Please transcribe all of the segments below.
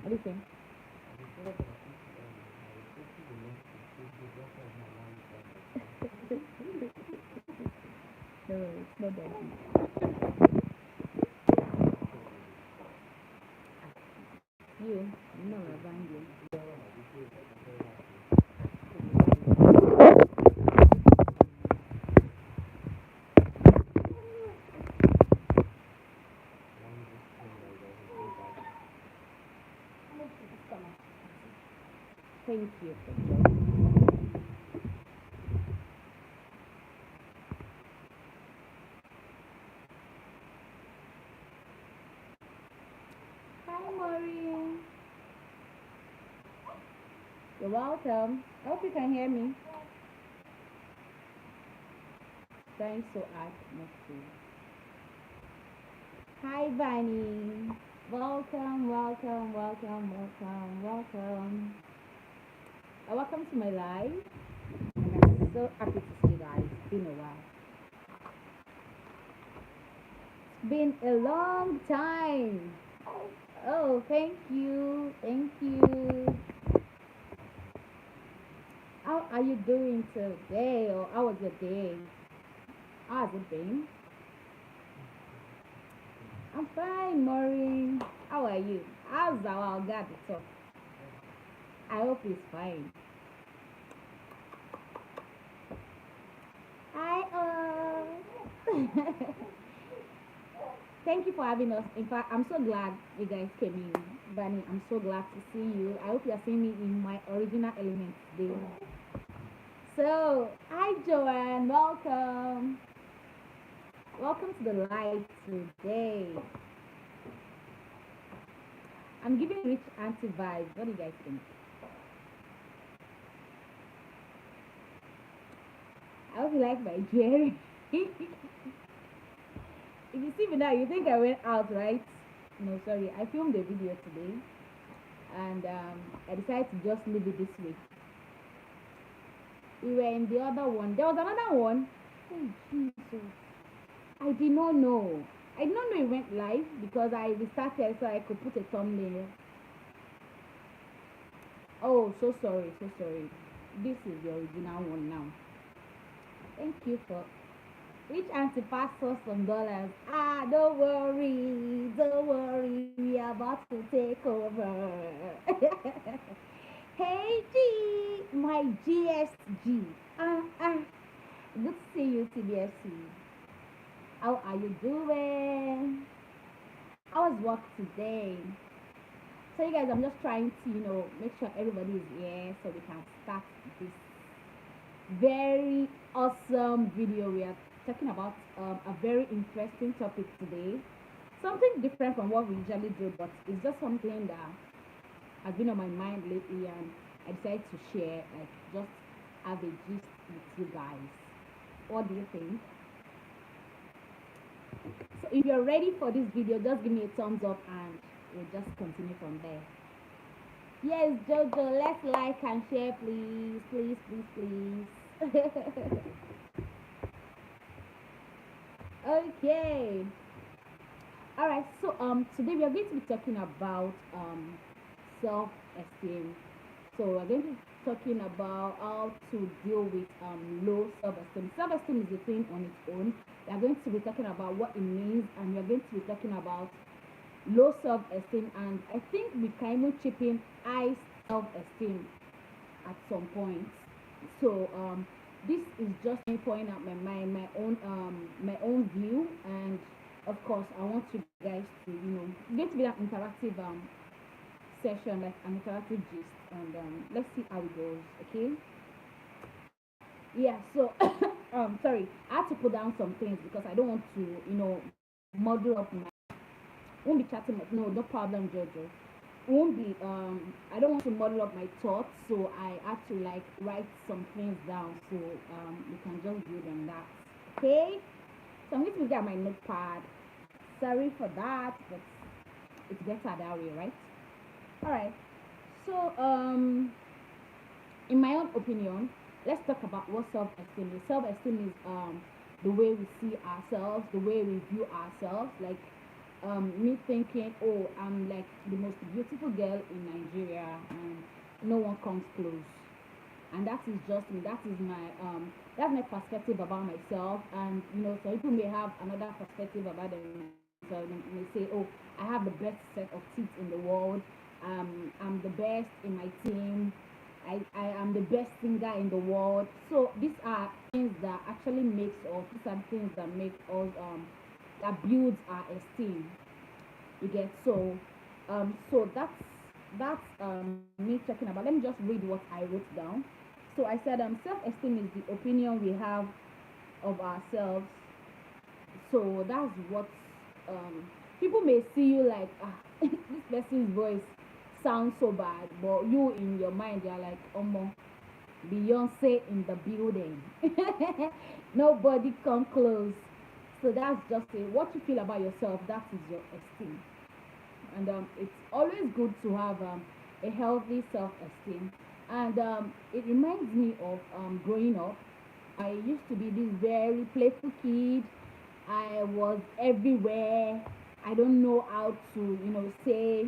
What do you think? No, it's not that deep. You know, Rabangin. Thank you for joining. Hi, Maureen. You're welcome. I hope you can hear me. Trying so hard not to. Hi, Bunny. Welcome, welcome, welcome, welcome, welcome. Welcome to my live. And I'm so happy to see you guys. It's been a while. It's been a long time. Oh, thank you. Thank you. How are you doing today? Or how was your day? How has it been? I'm fine, Maureen. How are you? How's our God talk? I hope he's fine. Hi, thank you for having us. In fact, I'm so glad you guys came in. Bunny, I'm so glad to see you. I hope you're seeing me in my original element today. So, hi, Joanne. Welcome. Welcome to the live today. I'm giving rich auntie vibes. What do you guys think? I hope you like my jewelry. If you see me now, you think I went out, right? No, sorry. I filmed a video today, and I decided to just leave it this way. We were in the other one. There was another one. Oh, Jesus. I did not know. I did not know it went live because I restarted so I could put a thumbnail. Oh, so sorry, so sorry. This is the original one now. Thank you for which auntie passed us some dollars. Ah, don't worry, we are about to take over. Hey G, my GSG. Good to see you, TBSC. How are you doing? How was work today? So you guys, I'm just trying to, make sure everybody is here so we can start this very awesome video. We are talking about a very interesting topic today. Something different from what we usually do, but it's just something that has been on my mind lately, and I decided to share, like, just have a gist with you guys. What do you think? So if you're ready for this video, just give me a thumbs up and we'll just continue from there. Yes, Jojo, let's like and share, please, please, please, please. Okay. All right. So today we are going to be talking about self-esteem. So we're going to be talking about how to deal with low self-esteem. Self-esteem is a thing on its own. We are going to be talking about what it means, and we are going to be talking about low self-esteem, and I think we can even chip in high self-esteem at some point. So this is just me pointing out my own view, and of course I want you guys to it's going to be an interactive session, like an interactive gist, and let's see how it goes. Okay. Yeah. So sorry, I had to put down some things because I don't want to muddle up my won't be chatting. No, no problem, Jojo. Won't be. I don't want to muddle up my thoughts, so I had to like write some things down so you can just build on that. Okay. So I'm going to get my notepad. Sorry for that, but it's better that way, right? All right. So in my own opinion, let's talk about what self-esteem is. Self-esteem is the way we see ourselves, the way we view ourselves, like me thinking, oh, I'm like the most beautiful girl in Nigeria, and no one comes close. And that is just me. That's my perspective about myself. And some people may have another perspective about themselves. They may say, oh, I have the best set of teeth in the world. I'm the best in my team. I am the best singer in the world. So these are things that actually makes us. These are things that make us that builds our esteem. You get so that's me talking about. Let me just read what I wrote down. So I said self-esteem is the opinion we have of ourselves. So that's what um people may see you like, this person's voice sounds so bad, but you in your mind you're like, Beyonce in the building. Nobody come close. So that's just it. What you feel about yourself, that is your esteem. And it's always good to have a healthy self-esteem. And it reminds me of growing up. I used to be this very playful kid. I was everywhere. I don't know how to, say.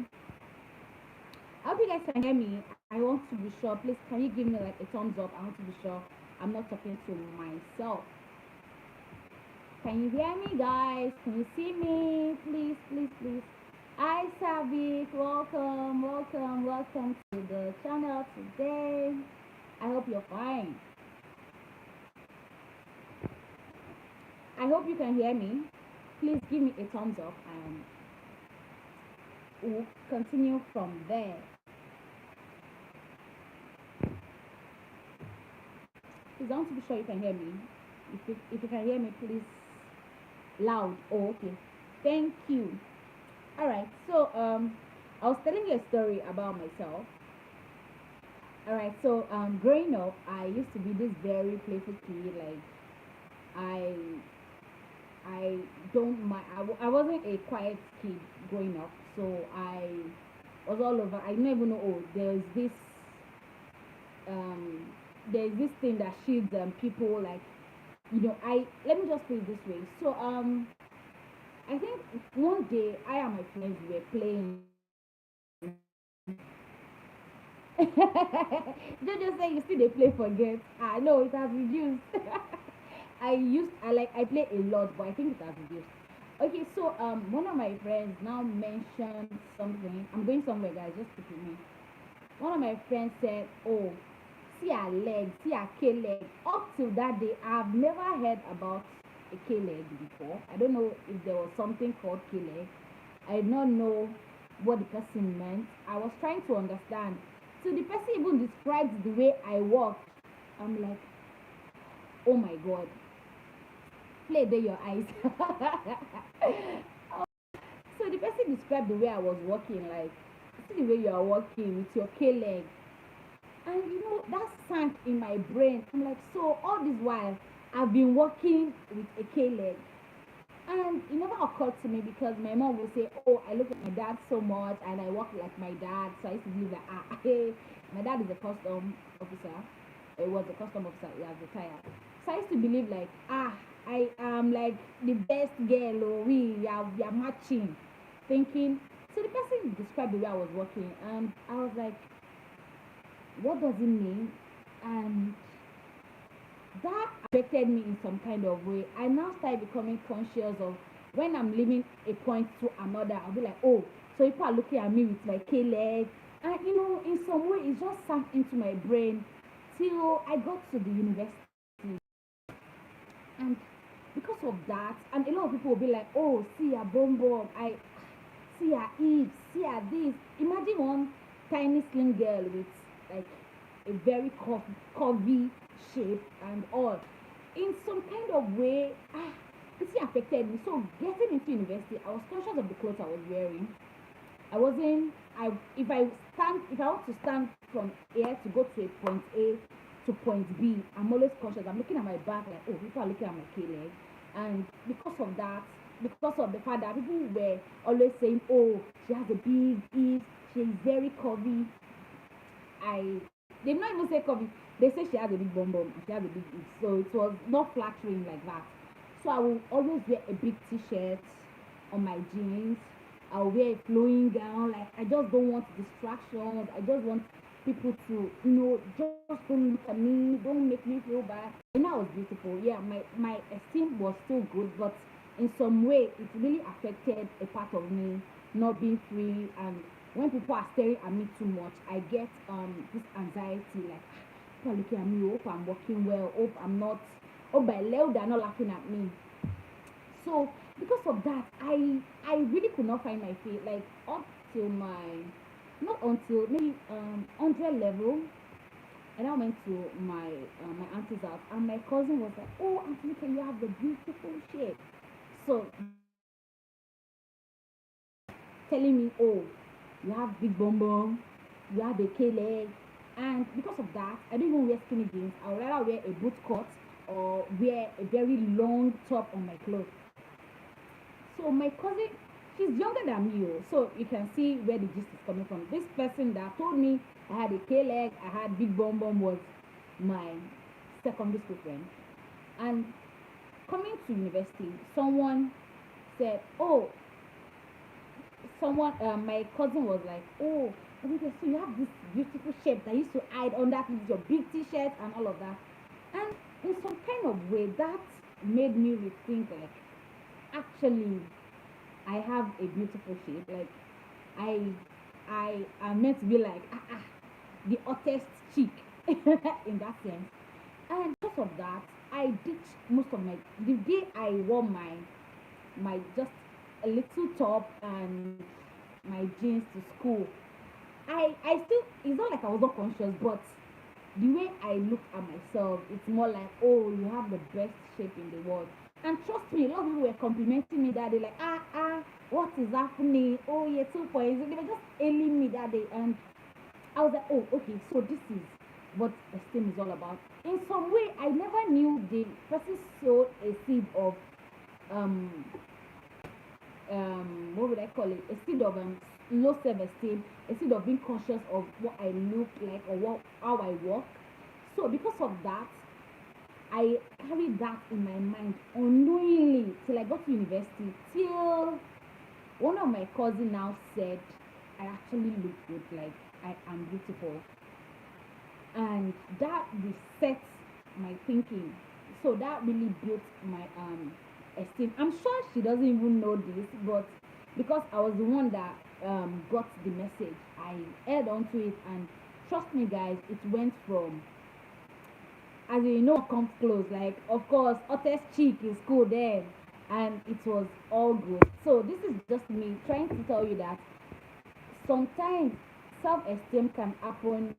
I hope you guys can hear me. I want to be sure. Please, can you give me like a thumbs up? I want to be sure I'm not talking to myself. Can you hear me, guys? Can you see me? Please, please, please. Hi, Savik. Welcome, welcome, welcome to the channel today. I hope you're fine. I hope you can hear me. Please give me a thumbs up and we'll continue from there. Please, I want to be sure you can hear me. If you can hear me, please loud. Oh, okay. Thank you. All right. So I was telling you a story about myself. All right. So growing up, I used to be this very playful kid. Like I I don't mind. I wasn't a quiet kid growing up, so I was all over. I didn't even know. Oh, um there's this thing that shields people. Like I let me just put it this way. So I think one day I and my friends were playing. Don't just say you still they play forget. Ah no, it has reduced. I play a lot, but I think it has reduced. Okay, so one of my friends now mentioned something. I'm going somewhere, guys. Just keep with me. One of my friends said, "Oh, see her leg, see her K leg." Up till that day, I've never heard about a K leg before. I don't know if there was something called K leg. I did not know what the person meant. I was trying to understand. So the person even described the way I walked. I'm like, oh my god, play there your eyes. So the person described the way I was walking, like, see the way you are walking with your K leg. And that sank in my brain. I'm like, so all this while I've been walking with a K leg. And it never occurred to me because my mom would say, oh, I look at my dad so much and I walk like my dad. So I used to believe that, hey, my dad is a custom officer. It was a custom officer, he has retired. So I used to believe like, I am like the best girl, or we are matching. Thinking, so the person described the way I was walking and I was like, what does it mean? And that affected me in some kind of way. I now started becoming conscious of when I'm leaving a point to another. I'll be like, oh, so people are looking at me with my K leg. And in some way, it just sank into my brain till I got to the university. And because of that, and a lot of people will be like, oh, see her bum bum, I see her hips, see her this. Imagine one tiny slim girl with like a very curvy shape and all. In some kind of way, it affected me. So getting into university, I was conscious of the clothes I was wearing. I wasn't. I if I want to stand from here to go to a point A to point B, I'm always conscious. I'm looking at my back like, oh, people are looking at my K leg, and because of that, because of the fact that people were always saying, oh, she has a big hips, she's very curvy. They not even say curvy. They say she has a big bum bum and she has a big hips. So it was not flattering like that. So I will always wear a big t-shirt. on my jeans. I'll wear a flowing gown. Like I just don't want distractions. I just want people to, just don't look at me, don't make me feel bad. I know I was beautiful. Yeah, my esteem was still good, but in some way it really affected a part of me not being free. And when people are staring at me too much, I get this anxiety, like people are looking at me, hope I'm working well, hope I'm not, hope by loud they're not laughing at me. So because of that, I really could not find my feet, like up till my, not until maybe 100 level. And I went to my auntie's house, and my cousin was like, "Oh, Auntie, can you have the beautiful shape?" So telling me, "Oh, you have big bum bum, you have a K leg," and because of that, I don't even wear skinny jeans. I would rather wear a boot cut or wear a very long top on my clothes. So my cousin, she's younger than me, oh, so you can see where the gist is coming from. This person that told me I had a K leg, I had big bum bum was my secondary school friend. And coming to university, someone said, "Oh, my cousin was like, oh, okay, so you have this beautiful shape that used to hide under your big t-shirt and all of that." And in some kind of way, that made me rethink, like, actually, I have a beautiful shape. Like, I I am meant to be like the hottest chick in that sense. And because of that, I ditched most of my, the day I wore my just a little top and my jeans to school. I still, it's not like I was not conscious, but the way I look at myself, it's more like, oh, you have the best shape in the world. And trust me, a lot of people were complimenting me that day, like, what is happening? Oh, you're 2 points. They were just ailing me that day. And I was like, oh, okay, so this is what esteem is all about. In some way, I never knew the person sowed a seed of, um, what would I call it? A seed of low self-esteem, a seed of being conscious of what I look like or how I walk. So because of that, I carried that in my mind unknowingly till I got to university. Till one of my cousins now said, I actually look good, like I am beautiful. And that reset my thinking. So that really built my esteem. I'm sure she doesn't even know this, but because I was the one that got the message, I held on to it. And trust me, guys, it went from, as you know, comes close, like, of course, hottest cheek is cool then, and it was all good. So this is just me trying to tell you that sometimes self-esteem can happen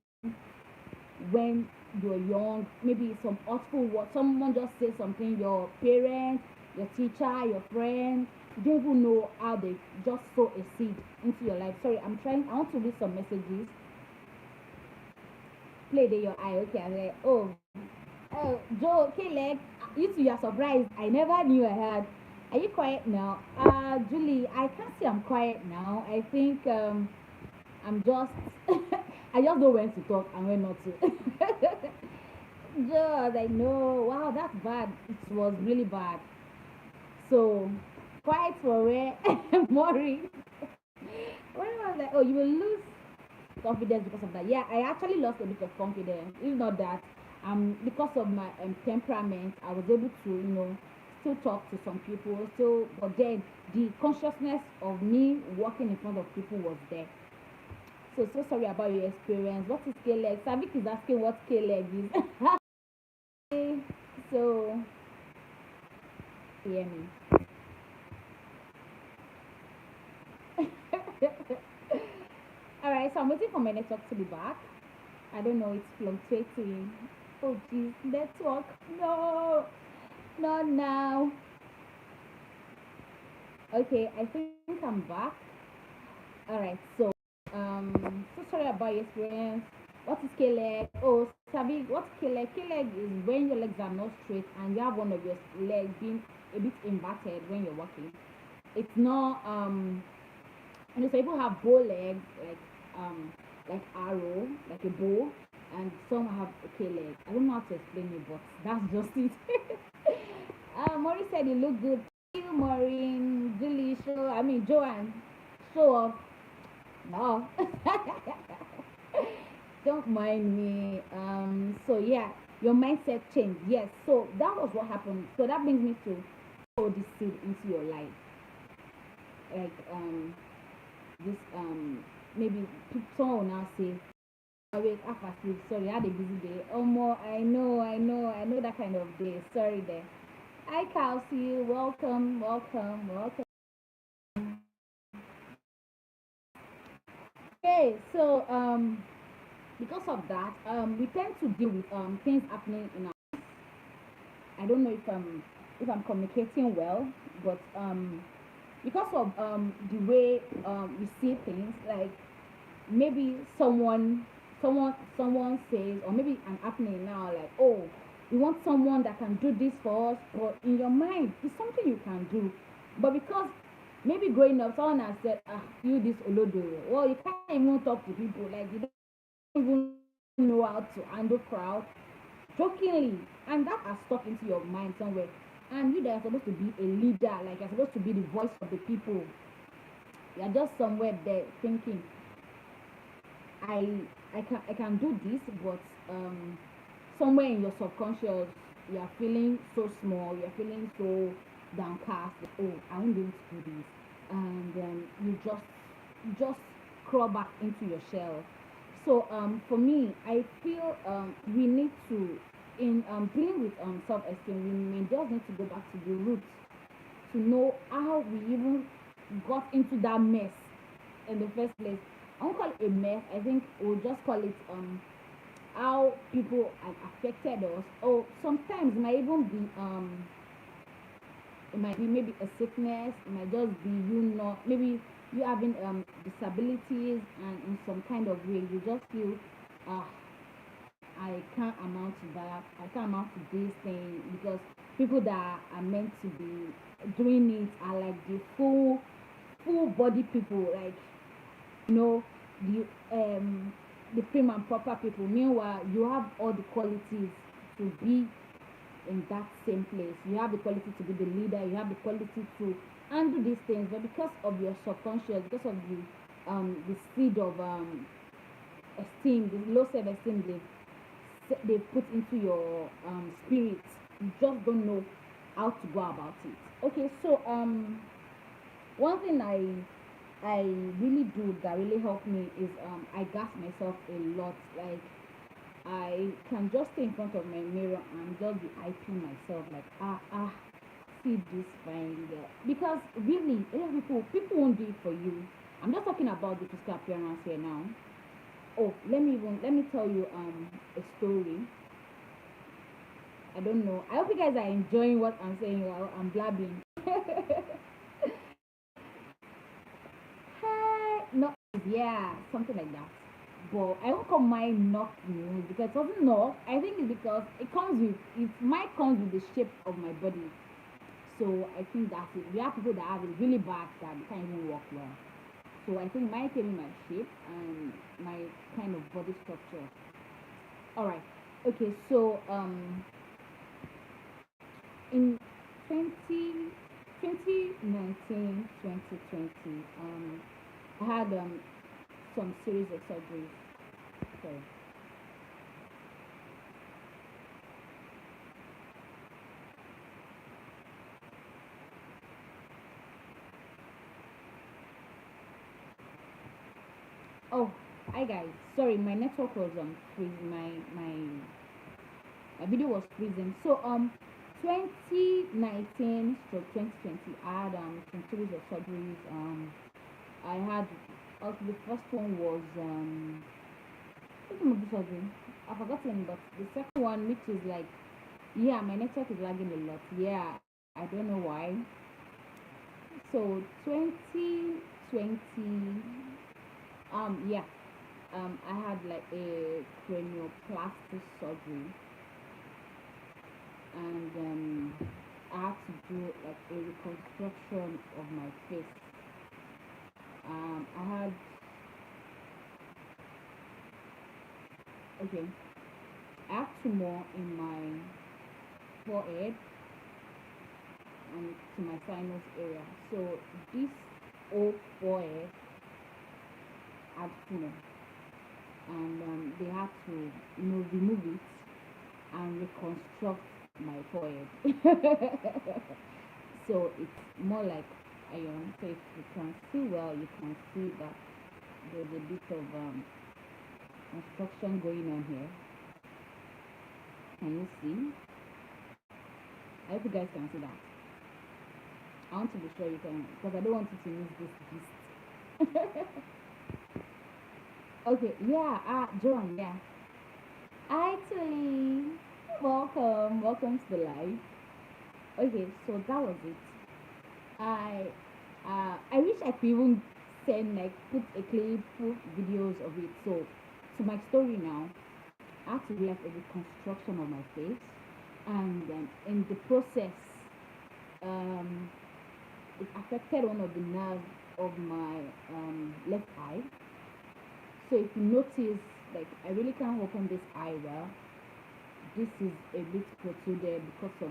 when you're young. Maybe some hurtful word, someone just says something, your parents, your teacher, your friend, you don't even know how they just sow a seed into your life. Sorry, I want to read some messages. Play there your eye. Okay, I'm like, oh, Joe, Caleb, you two, you're surprised. I never knew I had. Are you quiet now? Julie, I can't say I'm quiet now. I think I'm just I just know when to talk and when not to. Just I know. Wow, that's bad. It was really bad. So quiet for where Maury. When I was like, oh, you will lose confidence because of that. Yeah, I actually lost a bit of confidence. It's not that because of my temperament, I was able to, still talk to some people, still, but then the consciousness of me walking in front of people was there. So sorry about your experience. What is K-leg? Savik is asking what K-leg is. So hear me. All right, so I'm waiting for my network to be back. I don't know, it's fluctuating. Oh geez, network. No, not now. Okay, I think I'm back. All right, so sorry about your experience. What is K-leg? Oh, Sabi, what's K-leg? K-leg is when your legs are not straight and you have one of your legs being a bit inverted when you're walking. It's not some people have bow legs, like arrow, like a bow, and some have a K-leg. I don't know how to explain it, but that's just it. Maureen said you look good. Thank you, Maureen. Julie, show, I mean, Joanne, show off. No. Don't mind me. So yeah, your mindset changed. Yes. So that was what happened. So that brings me to sow this seed into your life. Like this maybe someone will now say, "Oh, wait, half asleep. Sorry, I had a busy day. Oh more, I know that kind of day. Sorry there. Hi, Kelsey. Welcome, welcome, welcome. Okay, so because of that, we tend to deal with things happening in our. I don't know if I'm communicating well, but because of the way we see things, like maybe someone says, or maybe an happening now, like, oh, we want someone that can do this for us, but in your mind it's something you can do, but because maybe growing up someone has said, ah, you this olodo, well, you can't even talk to people, like you don't even know how to handle crowd jokingly, and that has stuck into your mind somewhere, and you that are supposed to be a leader, like you're supposed to be the voice of the people, you're just somewhere there thinking, I I can do this, but somewhere in your subconscious you are feeling so small, you're feeling so downcast. Oh, I won't be able to do this, and you just crawl back into your shell. So for me, I feel we need to in dealing with self-esteem, we may just need to go back to the roots to know how we even got into that mess in the first place. I won't call it a mess. I think we'll just call it how people have affected us. Or sometimes it might even be it might be maybe a sickness. It might just be you not maybe you having disabilities, and in some kind of way you just feel ah, I can't amount to that. I can't amount to this thing, because people that are meant to be doing it are like the full body people, like you know the the prim and proper people. Meanwhile, you have all the qualities to be in that same place. You have the quality to be the leader. You have the quality to handle these things, but because of your subconscious, because of the seed of esteem, the low self-esteem they put into your spirit, you just don't know how to go about it. Okay, so one thing I really do that really helped me is I gas myself a lot. Like I can just stay in front of my mirror and just be hyping myself, like see this fine girl, because really a lot of people won't do it for you. I'm just talking about the physical appearance here now. Oh, let me tell you a story. I don't know. I hope you guys are enjoying what I'm saying while I'm blabbing. Hey, no, yeah, something like that. But I won't call mine knock news because it doesn't knock. I think it's because it might comes with the shape of my body. So I think that's it. We have people that have it really bad that they can't even walk well. So I think mine came in my shape and my kind of body structure. All right. Okay. So in 20 2019 2020, I had some series of surgeries. Sorry. Oh, hi guys. Sorry, my network was freezing. My video was freezing. So 2019 to 2020, I had some series of surgeries. I had the first one was what's the name of the surgery? I've forgotten, but the second one, which is like, yeah, my network is lagging a lot. Yeah, I don't know why. So 2020, yeah, I had like a cranioplasty surgery, and I had to do like a reconstruction of my face. I had okay, I have tumor in my forehead, and to my sinus area. So this old forehead had full, and they had to, remove it and reconstruct my forehead. So it's more like iron. So if you can see well, you can see that there's a bit of construction going on here. Can you see? I hope you guys can see that. I want to be sure you can, because I don't want you to miss this gist. Okay, yeah, John, yeah. Actually, welcome to the live. Okay, so that was it. I I wish I could even send, like, put a clip, put videos of it. So to my story now, I had to do like a reconstruction of my face, and in the process, um, it affected one of the nerves of my left eye. So if you notice, like, I really can't open this eye well. This is a bit protruded because of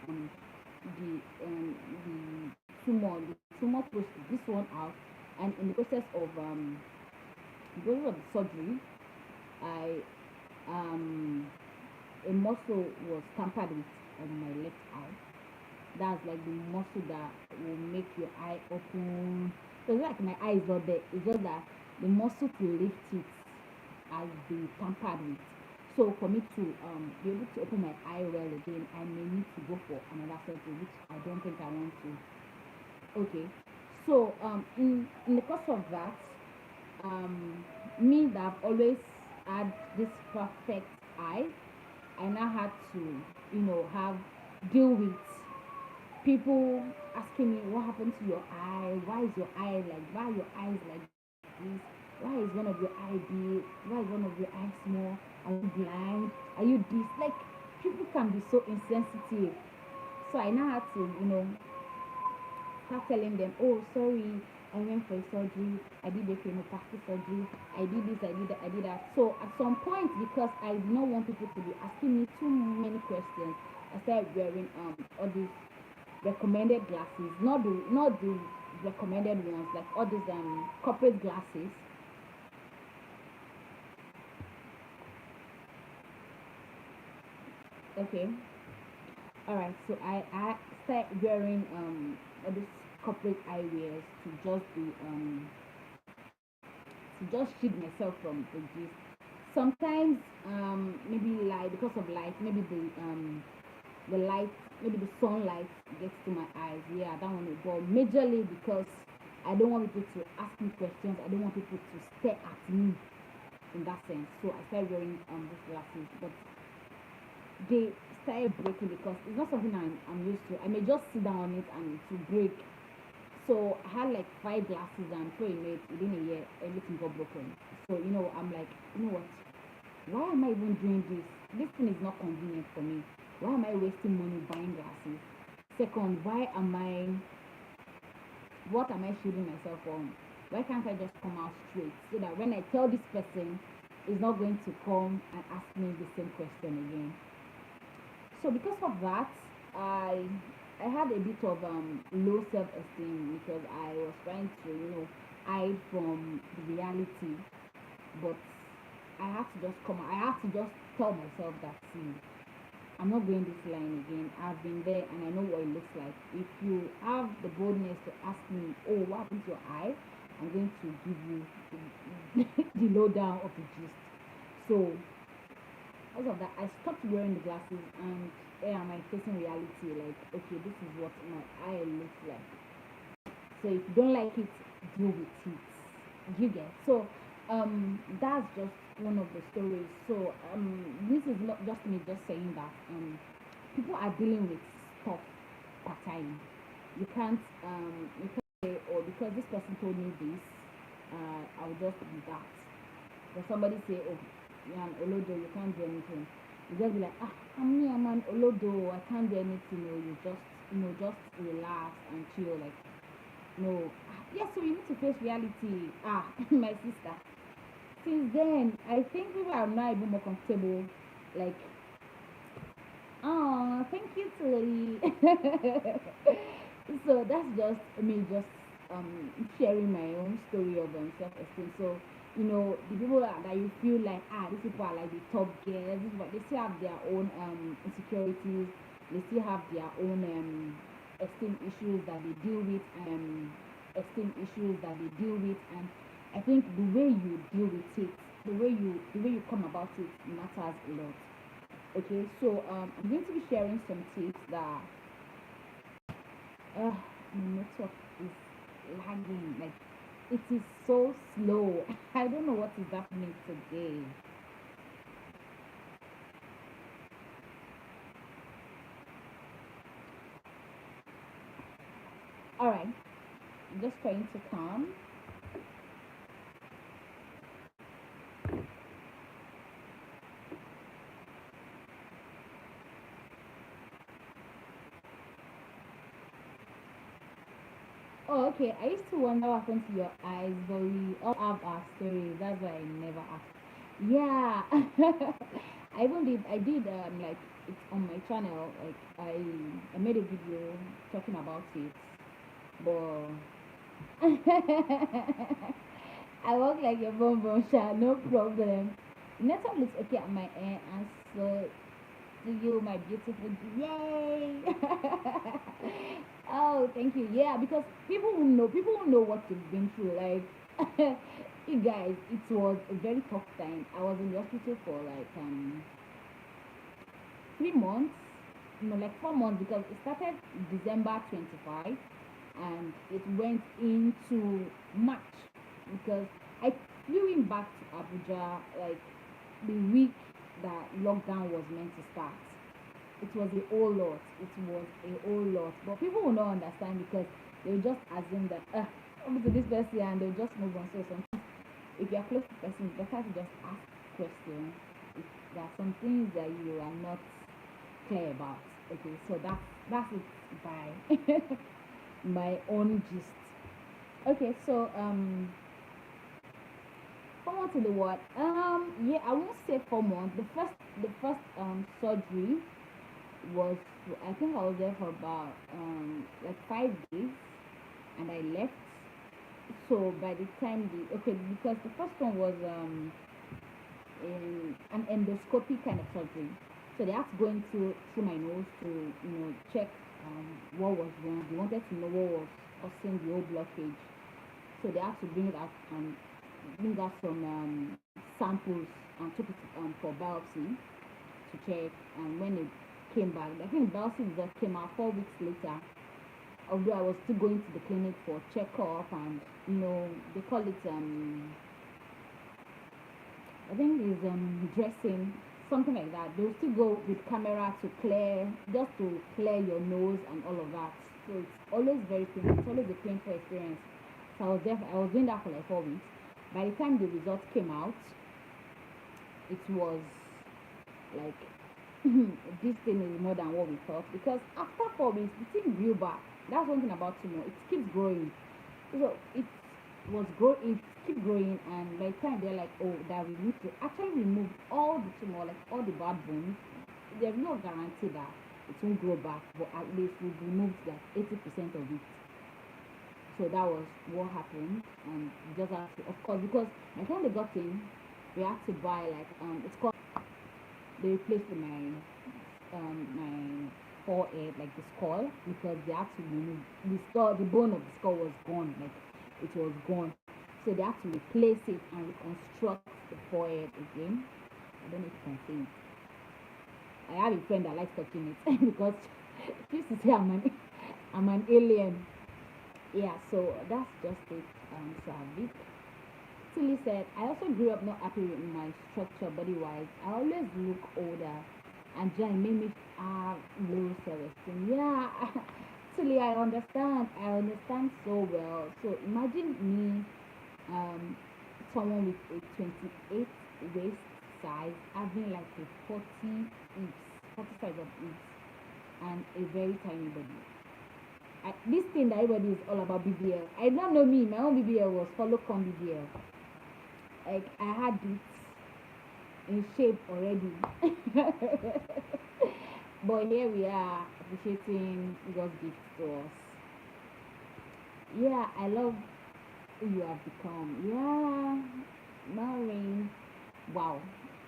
um the tumor pushed this one out, and in the process of the surgery, I a muscle was tampered with on my left eye. That's like the muscle that will make your eye open. So it's like my eye is not there. It's just that the muscle to lift it has been tampered with. So for me to be able to open my eye well again, I may need to go for another surgery, which I don't think I want to. Okay. So in the course of that, um me that I've always had this perfect eye, I now had to, have deal with people asking me what happened to your eye, why is your eye like, why are your eyes like this, why is one of your eye big, why is one of your eyes small, are you blind, are you this, like, people can be so insensitive. So I now had to, start telling them, oh, sorry, I went for a surgery, I did a chemoplastic surgery, I did this, I did that, I did that. So at some point, because I do not want people to be asking me too many questions, I started wearing all these recommended glasses, not the recommended ones, like all these corporate glasses. Okay, all right. So I started wearing all these corporate eyewears to just shield myself from the gist. Sometimes maybe light, because of light, maybe the light, maybe the sunlight gets to my eyes. Yeah, that one. But majorly because I don't want people to ask me questions. I don't want people to stare at me in that sense. So I started wearing these glasses, but they started breaking because it's not something I'm used to. I may just sit down on it and to break. So I had like five glasses, and before you know it, within a year, everything got broken. So I'm like, you know what? Why am I even doing this? This thing is not convenient for me. Why am I wasting money buying glasses? Second, what am I shielding myself on? Why can't I just come out straight so that when I tell this person, is not going to come and ask me the same question again? So because of that, I I had a bit of low self-esteem because I was trying to, hide from the reality. But I had to just tell myself that, see, I'm not going this line again. I've been there and I know what it looks like. If you have the boldness to ask me, oh, what happened to your eye? I'm going to give you the lowdown of the gist. So, because of that, I stopped wearing the glasses, and yeah, am I facing reality? Like, okay, this is what my eye looks like. So if you don't like it, deal with it. You get. So that's just one of the stories. So this is not just me just saying that people are dealing with stuff part time. You can't say, oh, because this person told me this, I'll just be that. Or somebody say, oh, you're an olodo, you can't do anything. You just be like, I'm an olodo, I can't do anything. Or you just relax and chill. Like, no. Yes, so you need to face reality. My sister. Since then, I think people are now even more comfortable. Like, Oh, thank you, Tilly. So that's just me just sharing my own story of self-esteem. So the people that you feel like these people are like the top girls, but they still have their own insecurities. They still have their own esteem issues that they deal with. Esteem issues that they deal with, and I think the way you deal with it, the way you come about it matters a lot. Okay, so I'm going to be sharing some tips that my network is lagging. Like it is so slow. I don't know what is happening today. All right, I'm just trying to come. Oh, okay. I used to wonder what happened to your eyes, but we all have our stories. That's why I never asked. Yeah, I did like it's on my channel. Like I made a video talking about it, but I walk like a bonbon sha, no problem. Network looks okay at my end, and so to you, my beautiful. Yay! Oh, thank you. Yeah, because people who know what you've been through. Like, you guys, it was a very tough time. I was in the hospital for like 3 months, no, like 4 months because it started December 25 and it went into March because I flew in back to Abuja like the week that lockdown was meant to start. It was a whole lot. It was a whole lot. But people will not understand because they will just assume that, come to this person and they'll just move on. So sometimes, if you're close to the person, it's better to just ask questions. If there are some things that you are not clear about. Okay, so that's it by my own gist. Okay, so 4 months in the what? Yeah, I won't say 4 months. The first surgery was, I think I was there for about like 5 days and I left. So by the time the okay, because the first one was an endoscopy kind of surgery. So they had to go into through my nose to check what was wrong. They wanted to know what was causing the whole blockage. So they had to bring it out and bring out some samples and took it for biopsy to check. And when it came back, I think biopsy result came out 4 weeks later. Although I was still going to the clinic for checkup and they call it I think it's dressing, something like that. They'll still go with camera to clear, just to clear your nose and all of that. So it's always very painful. It's always a painful experience. So I was doing that for like 4 weeks. By the time the results came out, it was like this thing is more than what we thought because after 4 weeks the thing grew back. That's one thing about tumor. It keeps growing. So it keep growing, and by the time they're like, oh, that we need to actually remove all the tumor, like all the bad bones. There's no guarantee that it won't grow back, but at least we've removed like 80% of it. So that was what happened, and we just have to, of course, because by the time they got in, we had to buy like it's called, they replaced my forehead, like the skull, because they had to remove the skull. The bone of the skull was gone, like it was gone. So they had to replace it and reconstruct the forehead again. I don't know if you can see it. I have a friend that likes touching it because she used to say I'm an alien. Yeah, so that's just it. Savik. Tilly said, I also grew up not happy with my structure body wise. I always look older and Jan made me have low self esteem. Yeah, Tilly, I understand so well. So imagine me, um, someone with a 28 waist size having like a 40 hips, 40 size of hips, and a very tiny body. This thing that everybody is all about BBL. I don't know me. My own BBL was follow come BBL. Like I had it in shape already. But here we are appreciating God's gift to us. Yeah, I love who you have become. Yeah, Maureen. Wow.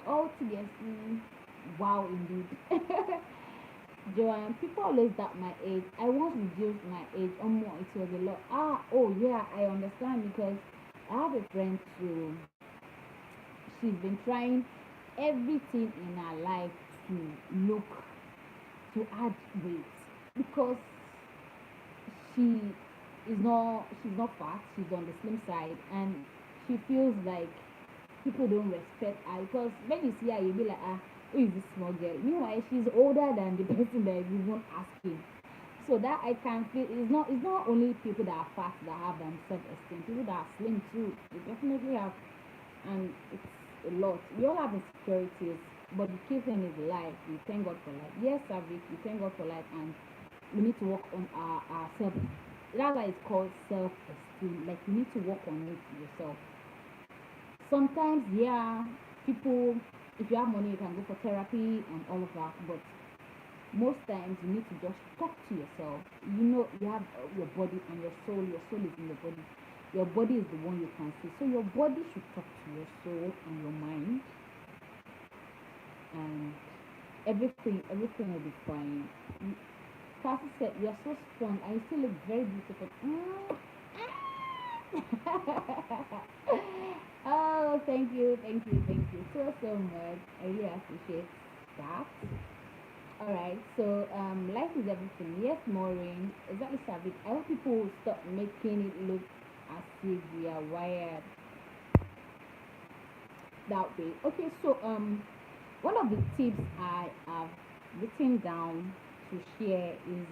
All seriously, wow indeed. Joanne, people always doubt my age. I once reduced my age. More, it was a lot. Oh yeah, I understand because I have a friend too. She's been trying everything in her life to look to add weight because she she's not fat, she's on the slim side, and she feels like people don't respect her because when you see her you'll be like, who is this small girl? Meanwhile she's older than the person that is even asking. So that I can feel it's not only people that are fat that have self esteem, people that are slim too, they definitely have, and it's a lot. We all have insecurities, but the key thing is life. We thank God for life. Yes, Savik, we thank God for life, and we need to work on our self. That's why it's called self esteem. Like you need to work on it yourself. Sometimes, yeah, people, if you have money, you can go for therapy and all of that, but most times you need to just talk to yourself. You know, you have your body and your soul. Your soul is in your body. Your body is the one you can see. So your body should talk to your soul and your mind, and everything will be fine. Cassie said, "You're so strong and you still look very beautiful." Oh, thank you so much. I really appreciate that. All right, so life is everything. Yes, Maureen, exactly, Savit. I hope people will stop making it look as if we are wired that way. Okay, so one of the tips I have written down to share is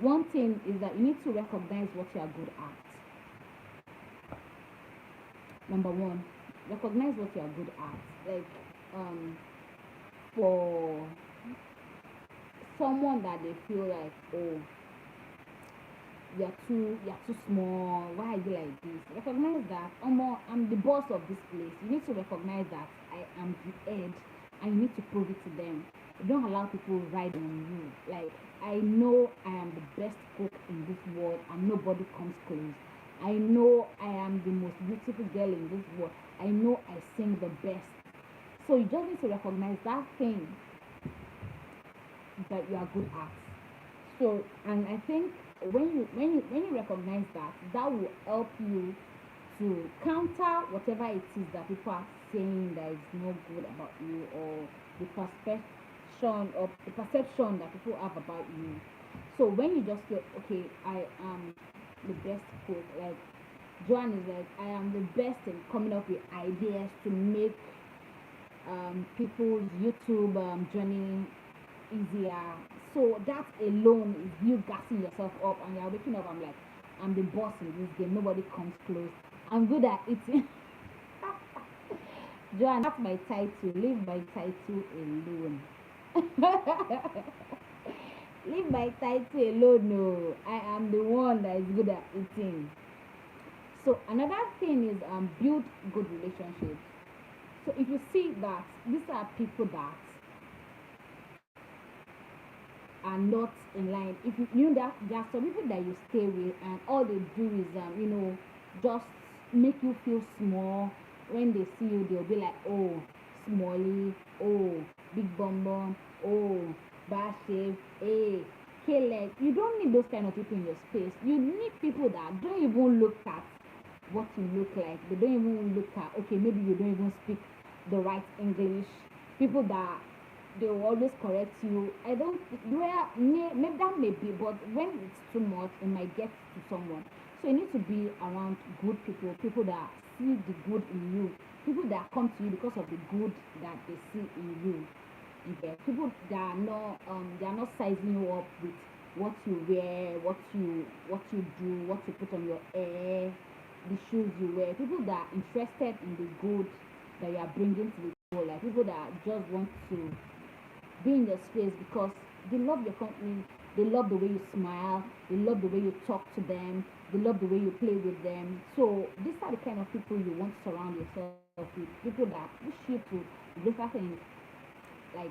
one thing is that you need to recognize what you are good at. Number one, recognize what you are good at. Like um for someone that they feel like, oh, you're too small, why are you like this? Recognize that I'm the boss of this place. You need to recognize that I am the head, and you need to prove it to them. You don't allow people ride on you. Like, I know I am the best cook in this world and nobody comes close. I know I am the most beautiful girl in this world. I know I sing the best. So you just need to recognize that thing that you are good at. So, and I think when you recognize that, that will help you to counter whatever it is that people are saying that is no good about you, or the perception that people have about you. So when you just feel, okay, I am the best cook, like Joanne is like, I am the best in coming up with ideas to make people's YouTube journey easier. So that alone is you gassing yourself up, and you're waking up. I'm like, I'm the boss in this game. Nobody comes close. I'm good at eating. Joanne, that's my title. Leave my title alone. Leave my title alone. No, I am the one that is good at eating. So another thing is build good relationships. So if you see that these are people that are not in line, if you know that there are some people that you stay with and all they do is just make you feel small. When they see you they'll be like, oh, smally, oh, big bum bum, oh, bad shape, hey, leg. You don't need those kind of people in your space. You need people that don't even look at what you look like. They don't even look at, okay, maybe you don't even speak the right English. People that they will always correct you. I don't where maybe that may be, but when it's too much, it might get to someone. So you need to be around good people, people that see the good in you, people that come to you because of the good that they see in you. Okay, people that are not they are not sizing you up with what you wear, what you do, what you put on your hair, the shoes you wear. People that are interested in the good that you are bringing to the table, like people that just want to be in your space because they love your company, they love the way you smile, they love the way you talk to them, they love the way you play with them. So these are the kind of people you want to surround yourself with, people that push you to greater things. Like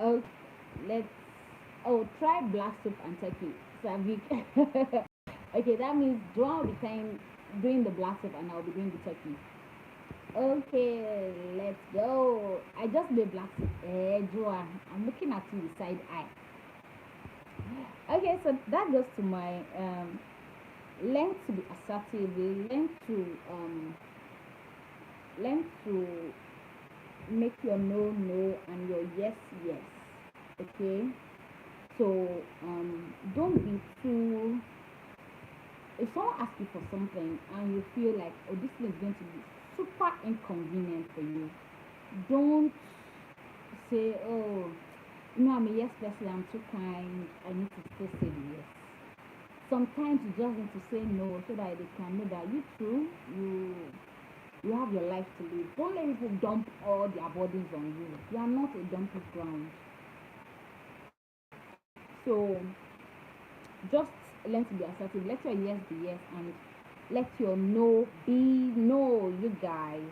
Oh, let's. Oh, try black soup and turkey. Savik. Okay, that means Joan will be time doing the black soup and I'll be doing the turkey. Okay, let's go. I just made black soup. Joan, I'm looking at you with side eye. Okay, so that goes to my learn to be assertive, learn to make your no no and your yes yes. Okay, so don't be too. If someone asks you for something and you feel like, oh, this thing is going to be super inconvenient for you, don't say, oh, you know, I'm a yes person, I'm too kind, I need to still say yes. Sometimes you just need to say no so that they can know that you too, you have your life to live. Don't let people dump all their burdens on you. You are not a dumping ground. So just learn to be assertive. Let your yes be yes and let your no be no, you guys.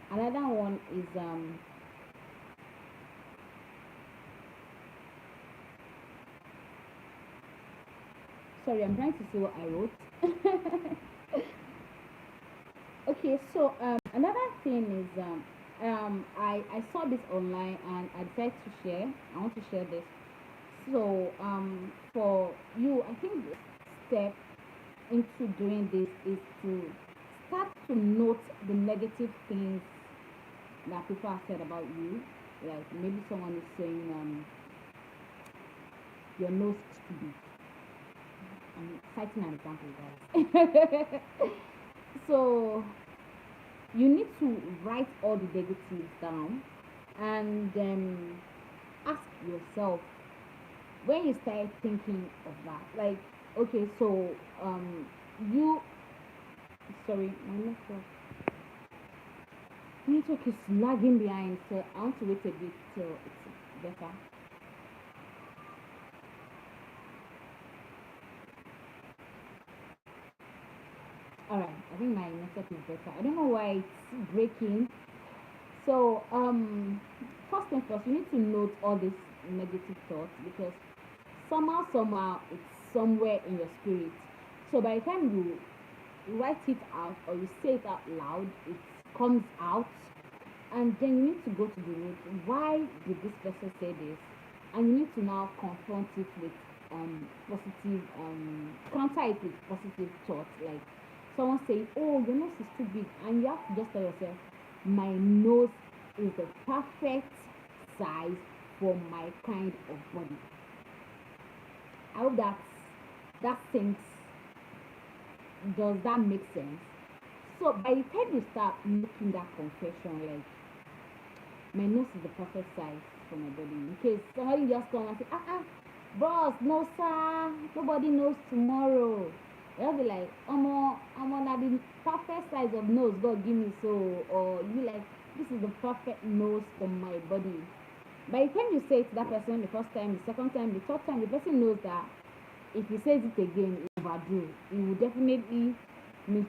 Another one is sorry, I'm trying to see what I wrote. Okay, so another thing is I saw this online and I decided to share. I want to share this. So for you, I think the step into doing this is to start to note the negative things that people have said about you. Like maybe someone is saying your nose is too big. I'm citing an example, guys. So you need to write all the negatives down and ask yourself when you start thinking of that, like, okay, so you sorry, my network is lagging behind, so I want to wait a bit till it's better. All right, I think my network is better. I don't know why it's breaking. So first thing first, you need to note all these negative thoughts because somehow it's somewhere in your spirit. So by the time you write it out or you say it out loud, it comes out, and then you need to go to the root. Why did this person say this? And you need to now confront it with positive, counter it with positive thoughts. Like someone saying, "Oh, your nose is too big," and you have to just tell yourself, "My nose is the perfect size for my kind of body." I hope that sinks. Does that make sense? So by the time you start making that confession, like my nose is the perfect size for my body, in case somebody just come and say, boss, no sir, nobody knows tomorrow. You'll be like, I'm on the perfect size of nose God give me, so, or you like, this is the perfect nose for my body. By the time you say it to that person the first time, the second time, the third time, the person knows that if he says it again, he overdo. He will definitely meet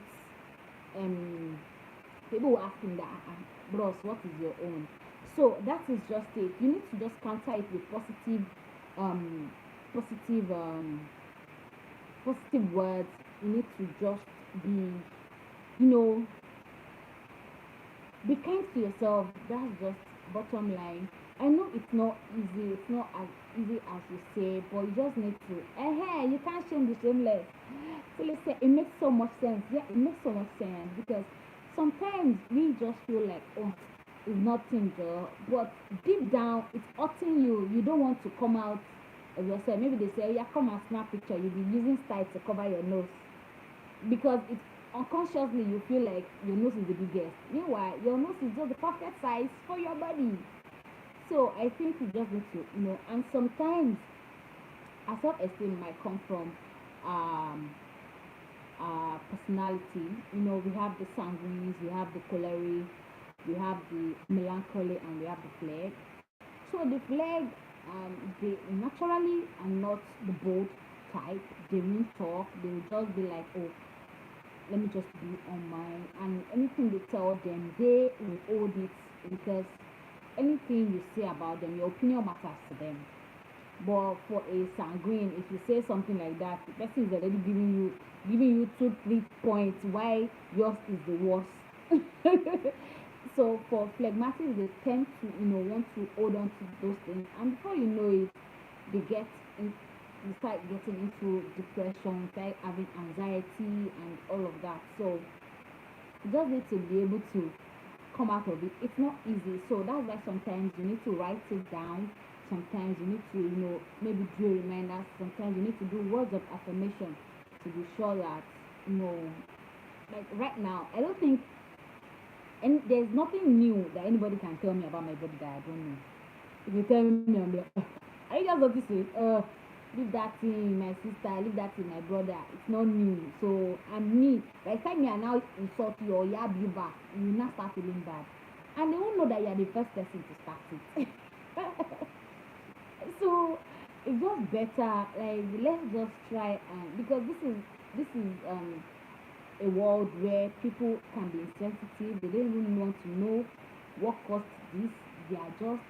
um people will ask him that, bros, what is your own? So that is just it. You need to just counter it with um, positive, positive words. You need to just be, you know, be kind to yourself. That's just bottom line. I know it's not easy. It's not as easy as you say, but you just need to. You can't shame the shameless. So let's say it makes so much sense. Yeah, it makes so much sense because sometimes we just feel like, oh, it's nothing, Joe. But deep down, it's hurting you. You don't want to come out of yourself. Maybe they say, yeah, come and snap picture. You'll be using style to cover your nose because it's unconsciously you feel like your nose is the biggest. Meanwhile, your nose is just the perfect size for your body. So I think you just need to, and sometimes our self-esteem might come from um personality. We have the sanguines, we have the choleric, we have the melancholy, and we have the flag. So the flag, they naturally are not the bold type. They won't talk. They will just be like, oh, let me just be on mine. And anything they tell them, they will hold it because anything you say about them, your opinion matters to them. But for a sanguine, if you say something like that, the person is already giving you 2 3 points why yours is the worst. So for phlegmatics, they tend to want to hold on to those things, and before you know it, they get in, you start getting into depression, start having anxiety and all of that. So you just need to be able to come out of it. It's not easy. So that's why sometimes you need to write it down. Sometimes you need to, maybe do reminders. Sometimes you need to do words of affirmation to be sure that, you know, like right now, I don't think, and there's nothing new that anybody can tell me about my body that I don't know. If you tell me, I'm like, I just notice it. Leave that thing, my sister, leave that thing, my brother. It's not new. So, and me, by the time you are now insult you or yab you back, you will not start feeling bad. And they won't know that you are the first person to start it. So, it's just better, like, let's just try, and because this is a world where people can be insensitive, they don't even want to know what caused this, they are just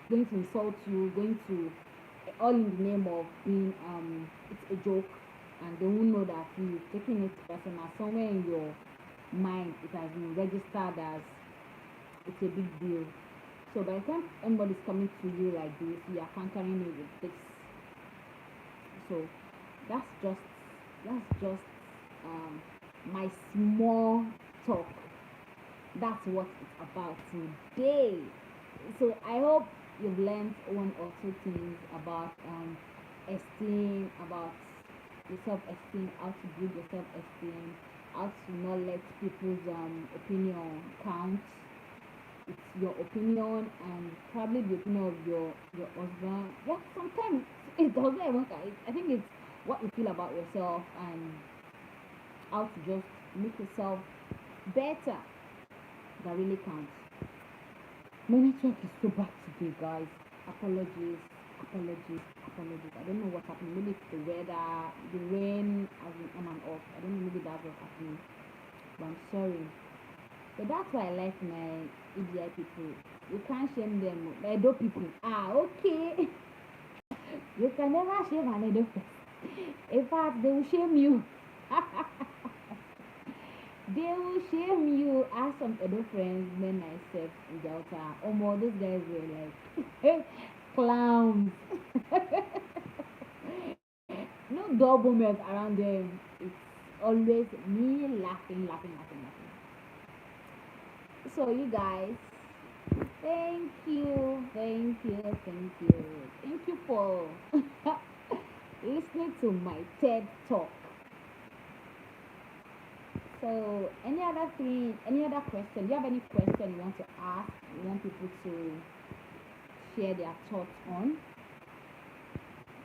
going to insult you, going to, all in the name of being it's a joke, and they won't know that you've taken it personal. Somewhere in your mind it has been registered as it's a big deal. So by the time anybody's coming to you like this, you are countering it with this. So that's just that's just um my small talk. That's what it's about today. So I hope you've learned one or two things about esteem, about your self-esteem, how to build your self-esteem, how to not let people's opinion count. It's your opinion and probably the opinion of your husband. Yeah, sometimes it doesn't even count. I think it's what you feel about yourself and how to just make yourself better that really counts. My network is so bad today, guys. Apologies, apologies, apologies. I don't know what's happening. Maybe it's the weather, the rain has been on and off. I don't know, maybe that's what's happening. But I'm sorry. But that's why I like my EDI people. You can't shame them. Edo people. Ah, okay. You can never shame an Edo person. In fact, they will shame you. They will shame you. Ask some other friends, men myself in Delta. Oh my, those guys were like clowns. No double mess around them. It's always me laughing, laughing, laughing, laughing. So you guys, thank you, thank you, thank you, thank you for listening to my TED talk. So, any other thing, any other question? Do you have any question you want to ask? You want people to share their thoughts on?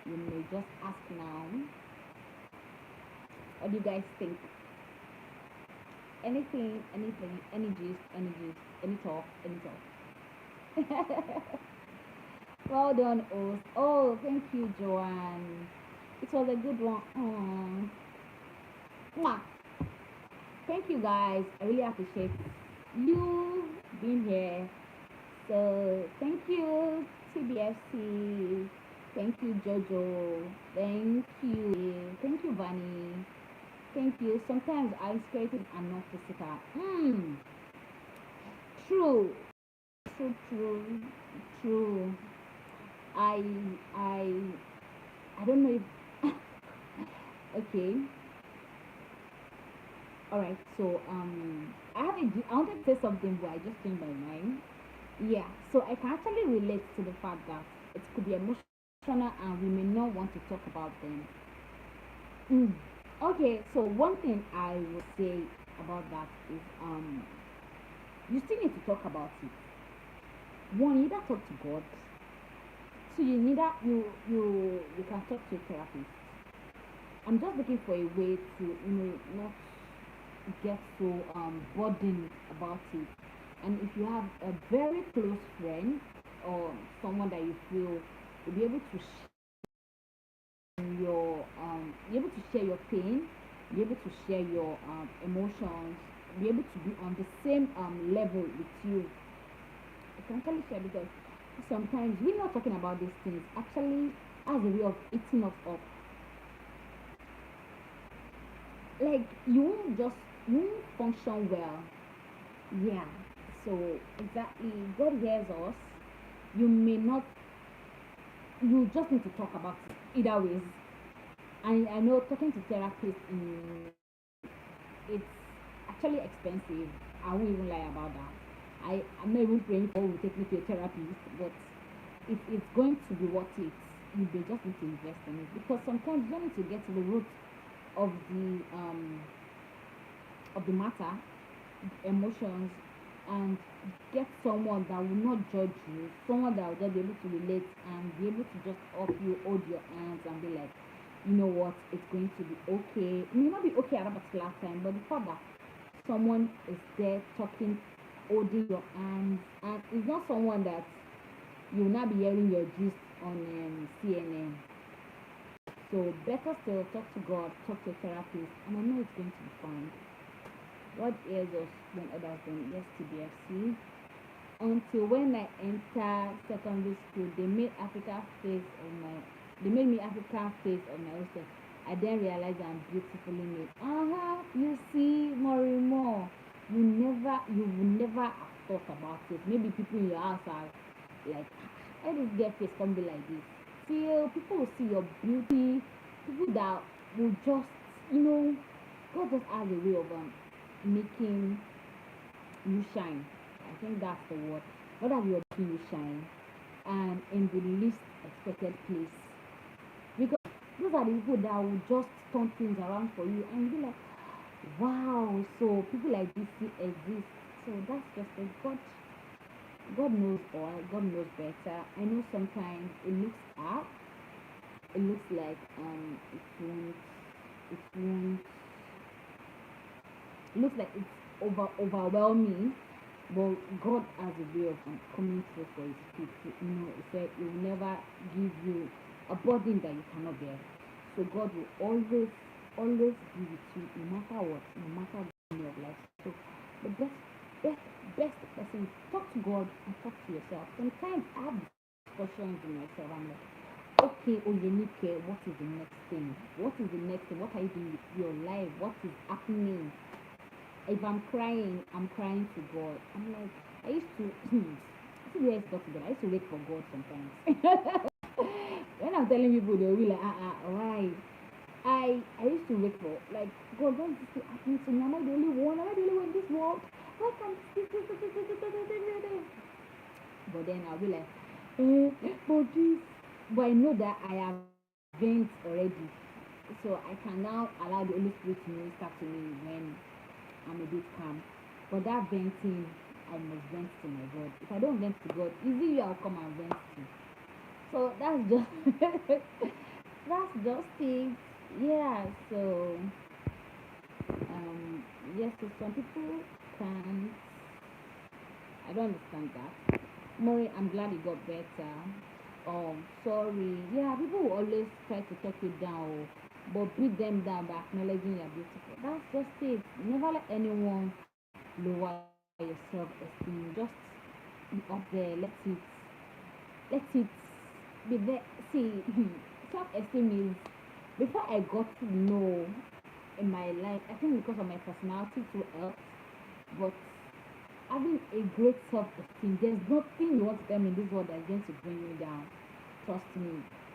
You may just ask now. What do you guys think? Anything, anything, any gist, any gist, any talk, any talk. Well done, host. Oh, thank you, Joanne. It was a good one. Mwah. Thank you, guys. I really appreciate you being here. So thank you, TBFC. Thank you, Jojo. Thank you, Vani. Thank you. Sometimes I spirited and not physical. True, true, true, true. I, I, I don't know if. Okay. All right. So I wanted to say something, but I just changed my mind. Yeah. So I can actually relate to the fact that it could be emotional and we may not want to talk about them. Mm. Okay, so one thing I would say about that is you still need to talk about it. One, you either talk to God, so you neither you can talk to a therapist. I'm just looking for a way to not get so burdened about it. And if you have a very close friend or someone that you feel will be able to be able to share your pain, be able to share your emotions, be able to be on the same level with you, I can actually share because sometimes we're not talking about these things actually as a way of eating us up. Like you won't function well. Yeah. So exactly, God hears us. You may not. You just need to talk about it either ways. I know talking to therapists it's actually expensive. I won't even lie about that. I'm not even praying for will take me to a therapist, but if it's going to be worth it, you may just need to invest in it because sometimes you need to get to the root of the matter, emotions, and get someone that will not judge you, someone that will just be able to relate and be able to just help you hold your hands and be like, you know what, it's going to be okay. It may not be okay at that particular time, but the fact that someone is there talking, holding your hands, and it's not someone that you will not be hearing your gist on CNN. So better still talk to God, talk to a therapist, and I know it's going to be fine. God hears us when others don't. Yes, TBFC. Until when I enter secondary school, they made me African face of my hostess. I then realized I'm beautifully made. You see, more and more. You will never have thought about it. Maybe people in your house are like, how this girl face come be like this? Till people will see your beauty, people that will just, you know, God just has a way of making you shine. I think that's the word. Not that you're making you shine and in the least expected place. Because those are the people that will just turn things around for you and be like, wow, so people like this still exist. So that's just it. God knows all, God knows better. I know sometimes it looks hard, it looks like it won't it looks like it's overwhelming, but God has a way of coming through for His people. You know, He said He will never give you a burden that you cannot bear. So God will always give it to you, no matter what, no matter the journey of life. So the best, best person, talk to God and talk to yourself. Sometimes I have discussions with myself. I'm like, okay, Oyenike, what is the next thing? What is the next thing? What are you doing with your life? What is happening? If I'm crying to God. I'm like, I used to, see where it's got to I used to wait for God sometimes. When I'm telling people, they'll be like, why? I used to wait for, like, God, why is this happening to me? Am I the only one? Am I the only one in this world? Why can't this? But then I'll be like, but this. But I know that I have vent already. So I can now allow the Holy Spirit to minister to me when I'm a bit calm. But that venting, I must vent to my God. If I don't vent to God, easily I'll come and vent to. So that's just that's just it. Yeah. So um yes, so some people can't. I don't understand that. Maury, I'm glad you got better. Sorry. Yeah, people will always try to talk you down, but beat them down by acknowledging you're beautiful. That's just it. Never let anyone lower your self-esteem. Just be up there. Let it be there. See, self-esteem is before I got to know in my life. I think because of my personality to help, but having a great self-esteem, there's nothing you want to tell me in this world that's going to bring me down. Trust me.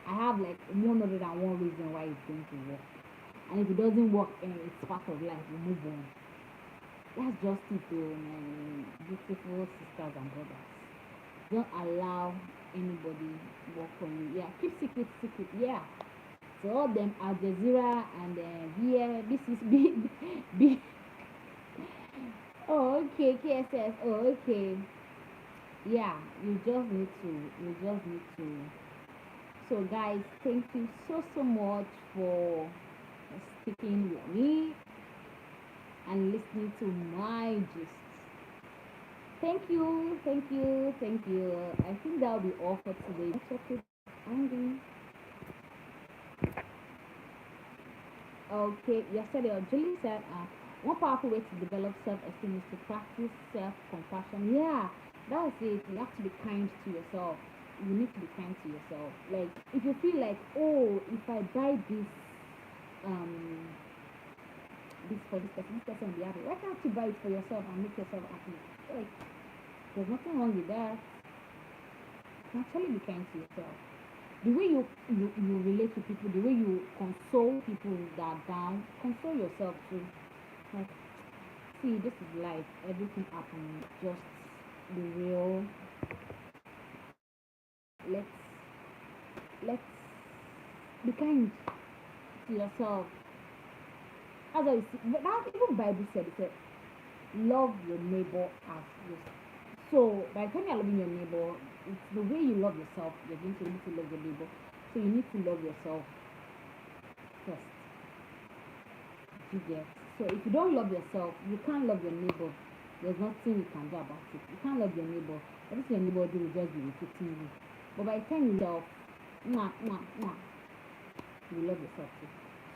I have like 101 reason why it's going to work. And if it doesn't work, it's part of life. We move on. That's just it, though, my beautiful sisters and brothers. Don't allow anybody work on you. Yeah, keep secret. Yeah. So all them Al Jazeera and here, this is B. Oh, okay, KSS. Oh, okay. Yeah, you just need to. So, guys, thank you so much for sticking with me and listening to my gist. Thank you. I think that'll be all for today. Check it. Andy. Okay, yesterday, Julie said, one powerful way to develop self esteem is to practice self compassion. Yeah, That's it. You have to be kind to yourself. You need to be kind to yourself. Like if you feel like, oh, if I buy um this for this person will be happy. Why can't you buy it for yourself and make yourself happy? Like there's nothing wrong with that. You can actually be kind to yourself. The way you relate to people, the way you console people that are down, console yourself too. Like, see, this is life. Everything happens. Just be real. Let's let's be kind to yourself. That's what you see. But that even Bible said it said, love your neighbor as yourself. So by the time you're loving your neighbor, it's the way you love yourself, you're going to be able to love your neighbor. So you need to love yourself first. You get. So if you don't love yourself, you can't love your neighbor. There's nothing you can do about it. You can't love your neighbor. Everything your neighbor do will just be repeating you. But by the time you love, mwah, mwah, mwah, you love yourself too.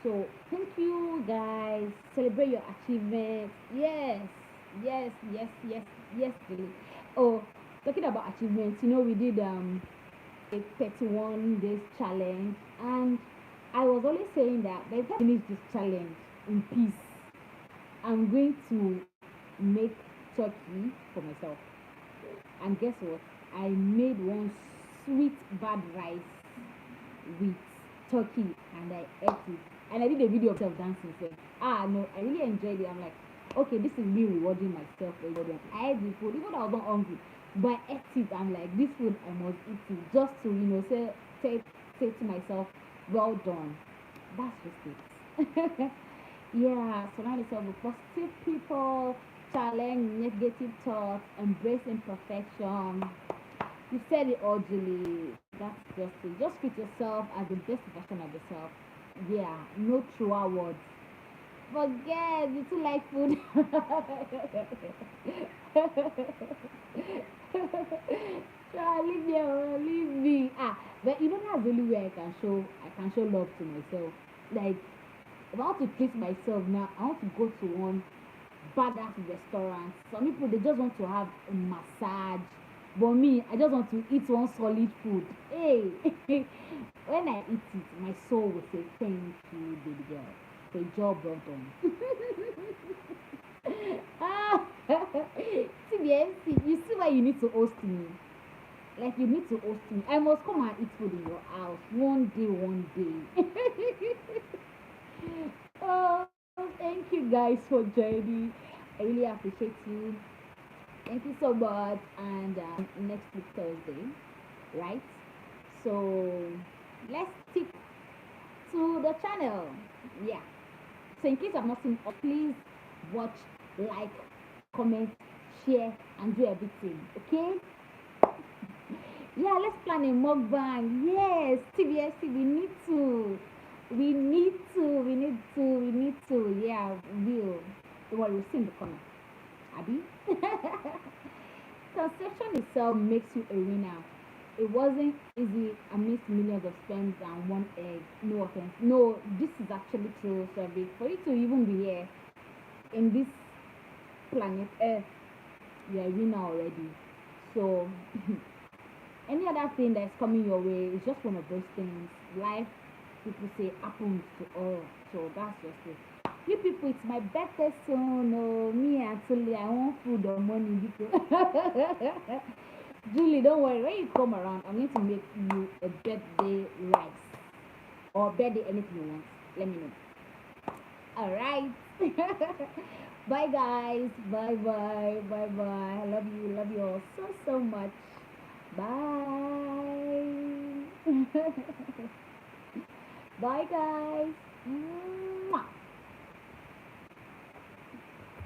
So thank you guys. Celebrate your achievements. Yes, yes, yes, yes, yes, really. Oh, talking about achievements, we did a 31 days challenge, and I was always saying that by the time I finish this challenge in peace, I'm going to make turkey for myself. And guess what? I made one sweet bad rice with turkey and I ate it. And I did a video of myself dancing. So, no, I really enjoyed it. I'm like, okay, this is me rewarding myself for rewarding. I ate the food, even though I was not hungry. But I ate it. I'm like, this food, I must eat it. Just to, say to myself, well done. That's just it. Yeah, surround yourself with positive people, challenge negative thoughts, embrace imperfection. You said it all, Julie. That's just it. Just treat yourself as the best version of yourself. Yeah, no truer words. Forget, you too like food. Try leave me alone, leave me. But that's the only way I can show love to myself. Like if I want to treat myself now, I want to go to one badass restaurant. Some people they just want to have a massage. But me, I just want to eat one solid food. Hey, when I eat it, my soul will say thank you, baby girl. For a job well done. ah, TBMC, you see why you need to host me. Like you need to host me. I must come and eat food in your house one day, one day. Oh, thank you guys for joining. I really appreciate you. Thank you so much. And next week Thursday, right? So let's stick to the channel. Yeah. So in case I've not seen, please watch, like, comment, share, and do everything. Okay? Yeah, let's plan a mukbang. Yes, TBSC, we need to. We need to. Yeah, we'll. What we'll see in the corner. Abby? Conception itself makes you a winner. It wasn't easy amidst millions of sperms and one egg. No offense. No, this is actually true, Survey. For you to even be here in this planet Earth, you're a winner already. So, any other thing that's coming your way is just one of those things. Life, people say, happens to all. So, that's just it. You people, it's my birthday soon. Oh, me actually, I want food or money. Julie, don't worry. When you come around, I'm going to make you a birthday rice or birthday anything you want. Let me know. All right. Bye, guys. Bye, bye, bye, bye. I love you all so so much. Bye. Bye, guys.